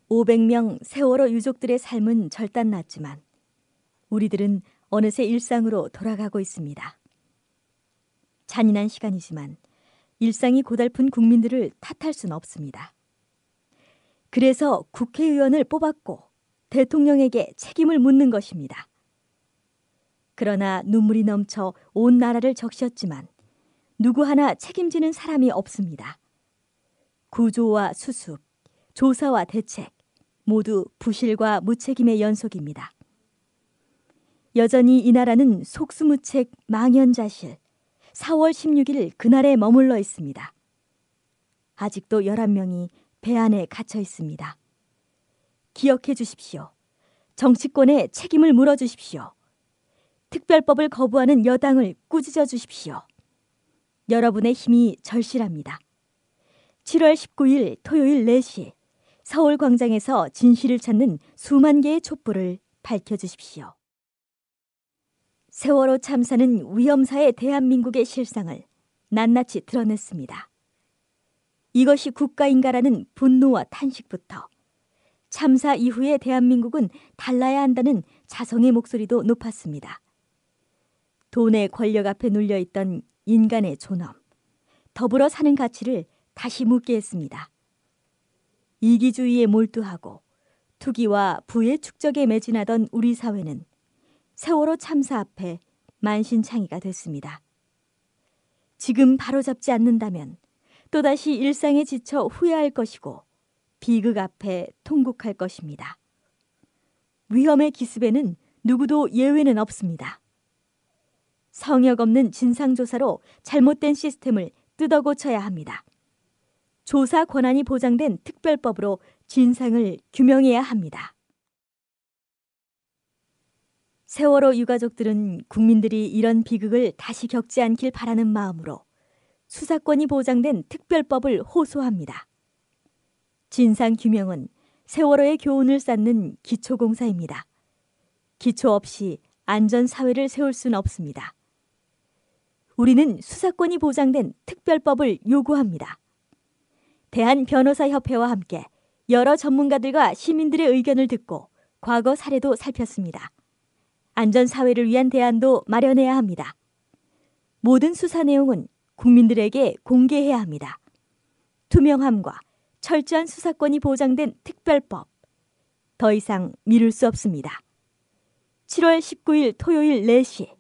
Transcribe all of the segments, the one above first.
500명 세월호 유족들의 삶은 절단났지만 우리들은 어느새 일상으로 돌아가고 있습니다. 잔인한 시간이지만 일상이 고달픈 국민들을 탓할 수는 없습니다. 그래서 국회의원을 뽑았고 대통령에게 책임을 묻는 것입니다. 그러나 눈물이 넘쳐 온 나라를 적셨지만 누구 하나 책임지는 사람이 없습니다. 구조와 수습, 조사와 대책 모두 부실과 무책임의 연속입니다. 여전히 이 나라는 속수무책 망연자실 4월 16일 그날에 머물러 있습니다. 아직도 11명이 배 안에 갇혀 있습니다. 기억해 주십시오. 정치권에 책임을 물어주십시오. 특별법을 거부하는 여당을 꾸짖어 주십시오. 여러분의 힘이 절실합니다. 7월 19일 토요일 4시 서울광장에서 진실을 찾는 수만 개의 촛불을 밝혀주십시오. 세월호 참사는 위험사의 대한민국의 실상을 낱낱이 드러냈습니다. 이것이 국가인가라는 분노와 탄식부터 참사 이후에 대한민국은 달라야 한다는 자성의 목소리도 높았습니다. 돈의 권력 앞에 눌려있던 인간의 존엄, 더불어 사는 가치를 다시 묻게 했습니다. 이기주의에 몰두하고 투기와 부의 축적에 매진하던 우리 사회는 세월호 참사 앞에 만신창이가 됐습니다. 지금 바로잡지 않는다면 또다시 일상에 지쳐 후회할 것이고 비극 앞에 통곡할 것입니다. 위험의 기습에는 누구도 예외는 없습니다. 성역 없는 진상조사로 잘못된 시스템을 뜯어 고쳐야 합니다. 조사 권한이 보장된 특별법으로 진상을 규명해야 합니다. 세월호 유가족들은 국민들이 이런 비극을 다시 겪지 않길 바라는 마음으로 수사권이 보장된 특별법을 호소합니다. 진상규명은 세월호의 교훈을 쌓는 기초공사입니다. 기초 없이 안전사회를 세울 수는 없습니다. 우리는 수사권이 보장된 특별법을 요구합니다. 대한변호사협회와 함께 여러 전문가들과 시민들의 의견을 듣고 과거 사례도 살폈습니다. 안전사회를 위한 대안도 마련해야 합니다. 모든 수사 내용은 국민들에게 공개해야 합니다. 투명함과 철저한 수사권이 보장된 특별법. 더 이상 미룰 수 없습니다. 7월 19일 토요일 4시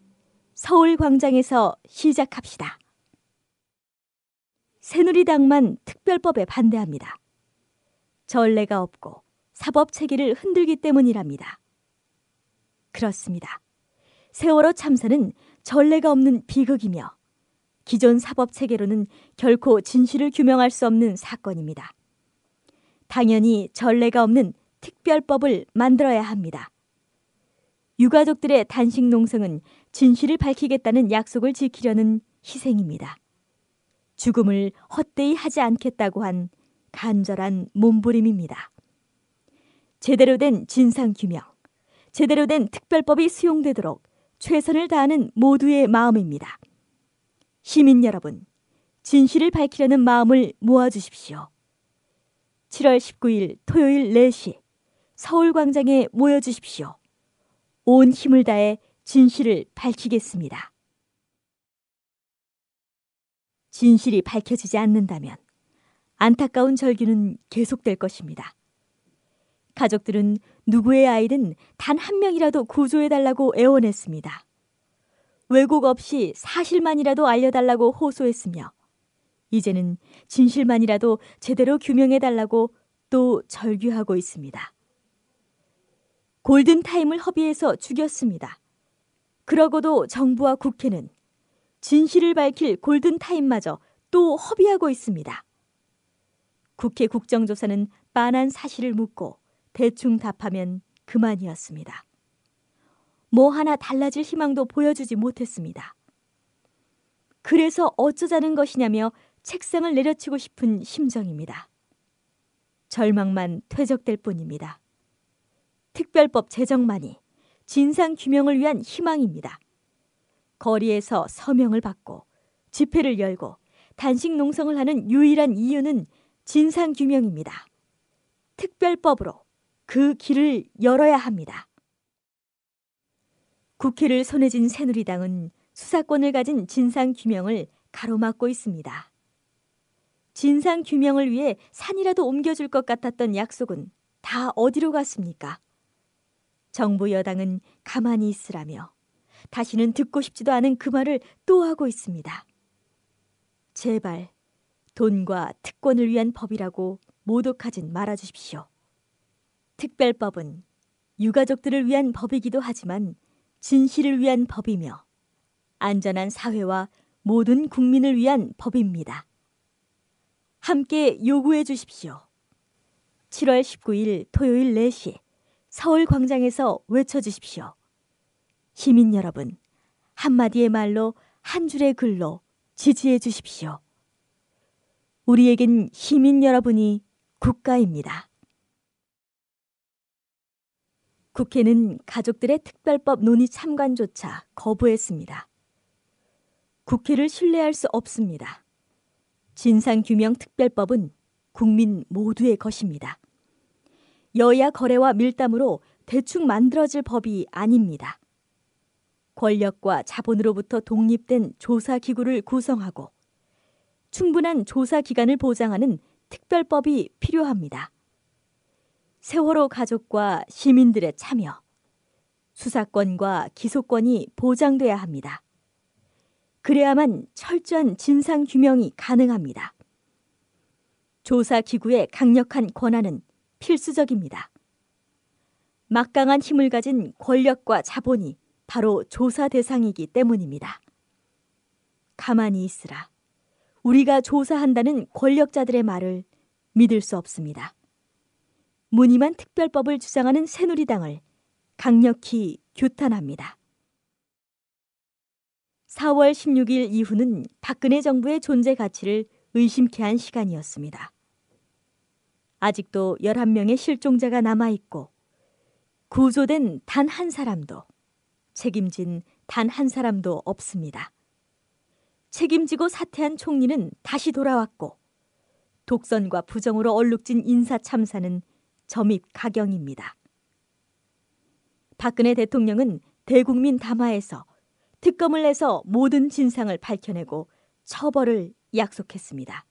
서울광장에서 시작합시다. 새누리당만 특별법에 반대합니다. 전례가 없고 사법체계를 흔들기 때문이랍니다. 그렇습니다. 세월호 참사는 전례가 없는 비극이며 기존 사법체계로는 결코 진실을 규명할 수 없는 사건입니다. 당연히 전례가 없는 특별법을 만들어야 합니다. 유가족들의 단식 농성은 진실을 밝히겠다는 약속을 지키려는 희생입니다. 죽음을 헛되이 하지 않겠다고 한 간절한 몸부림입니다. 제대로 된 진상규명, 제대로 된 특별법이 수용되도록 최선을 다하는 모두의 마음입니다. 시민 여러분, 진실을 밝히려는 마음을 모아주십시오. 7월 19일 토요일 4시 서울광장에 모여주십시오. 온 힘을 다해 진실을 밝히겠습니다. 진실이 밝혀지지 않는다면 안타까운 절규는 계속될 것입니다. 가족들은 누구의 아이든 단 한 명이라도 구조해달라고 애원했습니다. 왜곡 없이 사실만이라도 알려달라고 호소했으며 이제는 진실만이라도 제대로 규명해달라고 또 절규하고 있습니다. 골든타임을 허비해서 죽였습니다. 그러고도 정부와 국회는 진실을 밝힐 골든타임마저 또 허비하고 있습니다. 국회 국정조사는 빤한 사실을 묻고 대충 답하면 그만이었습니다. 뭐 하나 달라질 희망도 보여주지 못했습니다. 그래서 어쩌자는 것이냐며 책상을 내려치고 싶은 심정입니다. 절망만 퇴적될 뿐입니다. 특별법 제정만이 진상규명을 위한 희망입니다. 거리에서 서명을 받고 집회를 열고 단식 농성을 하는 유일한 이유는 진상규명입니다. 특별법으로 그 길을 열어야 합니다. 국회를 손에 쥔 새누리당은 수사권을 가진 진상규명을 가로막고 있습니다. 진상규명을 위해 산이라도 옮겨줄 것 같았던 약속은 다 어디로 갔습니까? 정부 여당은 가만히 있으라며 다시는 듣고 싶지도 않은 그 말을 또 하고 있습니다. 제발 돈과 특권을 위한 법이라고 모독하진 말아주십시오. 특별법은 유가족들을 위한 법이기도 하지만 진실을 위한 법이며 안전한 사회와 모든 국민을 위한 법입니다. 함께 요구해 주십시오. 7월 19일 토요일 4시 서울광장에서 외쳐주십시오. 시민 여러분, 한마디의 말로 한 줄의 글로 지지해 주십시오. 우리에겐 시민 여러분이 국가입니다. 국회는 가족들의 특별법 논의 참관조차 거부했습니다. 국회를 신뢰할 수 없습니다. 진상규명특별법은 국민 모두의 것입니다. 여야 거래와 밀담으로 대충 만들어질 법이 아닙니다. 권력과 자본으로부터 독립된 조사기구를 구성하고 충분한 조사 기간을 보장하는 특별법이 필요합니다. 세월호 가족과 시민들의 참여, 수사권과 기소권이 보장돼야 합니다. 그래야만 철저한 진상규명이 가능합니다. 조사기구의 강력한 권한은 필수적입니다. 막강한 힘을 가진 권력과 자본이 바로 조사 대상이기 때문입니다. 가만히 있으라. 우리가 조사한다는 권력자들의 말을 믿을 수 없습니다. 무늬만 특별법을 주장하는 새누리당을 강력히 규탄합니다. 4월 16일 이후는 박근혜 정부의 존재 가치를 의심케 한 시간이었습니다. 아직도 11명의 실종자가 남아있고 구조된 단 한 사람도, 책임진 단 한 사람도 없습니다. 책임지고 사퇴한 총리는 다시 돌아왔고 독선과 부정으로 얼룩진 인사참사는 점입 가경입니다. 박근혜 대통령은 대국민 담화에서 특검을 내서 모든 진상을 밝혀내고 처벌을 약속했습니다.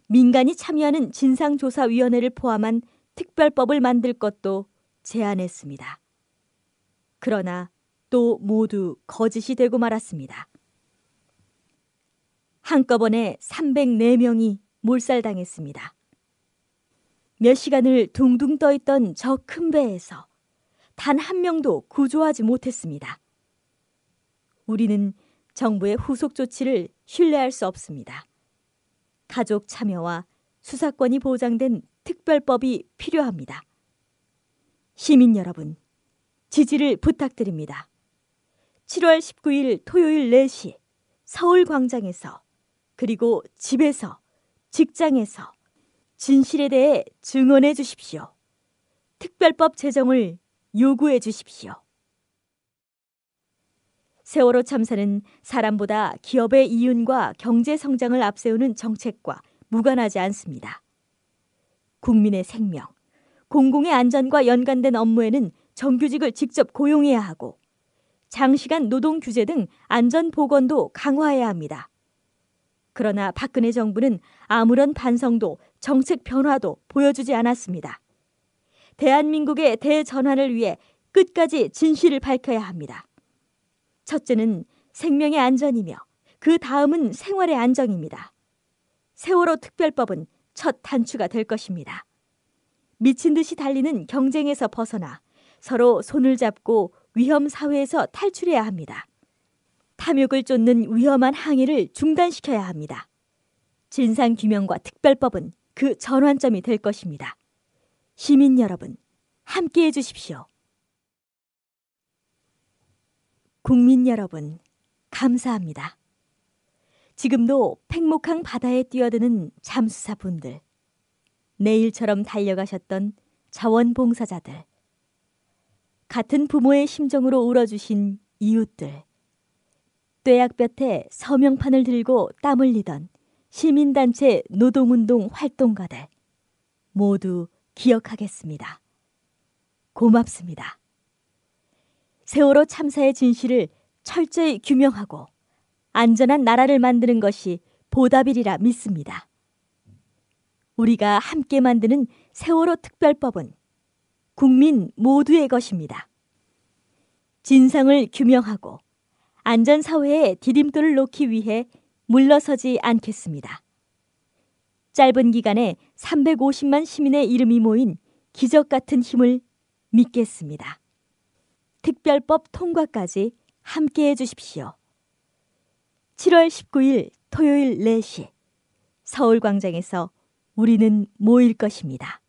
민간이 참여하는 진상조사위원회를 포함한 특별법을 만들 것도 제안했습니다. 그러나 또 모두 거짓이 되고 말았습니다. 한꺼번에 304명이 몰살당했습니다. 몇 시간을 둥둥 떠있던 저 큰 배에서 단 한 명도 구조하지 못했습니다. 우리는 정부의 후속 조치를 신뢰할 수 없습니다. 가족 참여와 수사권이 보장된 특별법이 필요합니다. 시민 여러분, 지지를 부탁드립니다. 7월 19일 토요일 4시 서울광장에서 그리고 집에서, 직장에서 진실에 대해 증언해 주십시오. 특별법 제정을 요구해 주십시오. 세월호 참사는 사람보다 기업의 이윤과 경제 성장을 앞세우는 정책과 무관하지 않습니다. 국민의 생명, 공공의 안전과 연관된 업무에는 정규직을 직접 고용해야 하고 장시간 노동 규제 등 안전 보건도 강화해야 합니다. 그러나 박근혜 정부는 아무런 반성도 정책 변화도 보여주지 않았습니다. 대한민국의 대전환을 위해 끝까지 진실을 밝혀야 합니다. 첫째는 생명의 안전이며 그 다음은 생활의 안정입니다. 세월호 특별법은 첫 단추가 될 것입니다. 미친 듯이 달리는 경쟁에서 벗어나 서로 손을 잡고 위험 사회에서 탈출해야 합니다. 탐욕을 쫓는 위험한 항해를 중단시켜야 합니다. 진상규명과 특별법은 그 전환점이 될 것입니다. 시민 여러분, 함께해 주십시오. 국민 여러분, 감사합니다. 지금도 팽목항 바다에 뛰어드는 잠수사분들, 내일처럼 달려가셨던 자원봉사자들, 같은 부모의 심정으로 울어주신 이웃들, 뙤약볕에 서명판을 들고 땀 흘리던 시민단체 노동운동 활동가들, 모두 기억하겠습니다. 고맙습니다. 세월호 참사의 진실을 철저히 규명하고 안전한 나라를 만드는 것이 보답이리라 믿습니다. 우리가 함께 만드는 세월호 특별법은 국민 모두의 것입니다. 진상을 규명하고 안전사회에 디딤돌을 놓기 위해 물러서지 않겠습니다. 짧은 기간에 350만 시민의 이름이 모인 기적 같은 힘을 믿겠습니다. 특별법 통과까지 함께해 주십시오. 7월 19일 토요일 4시 서울광장에서 우리는 모일 것입니다.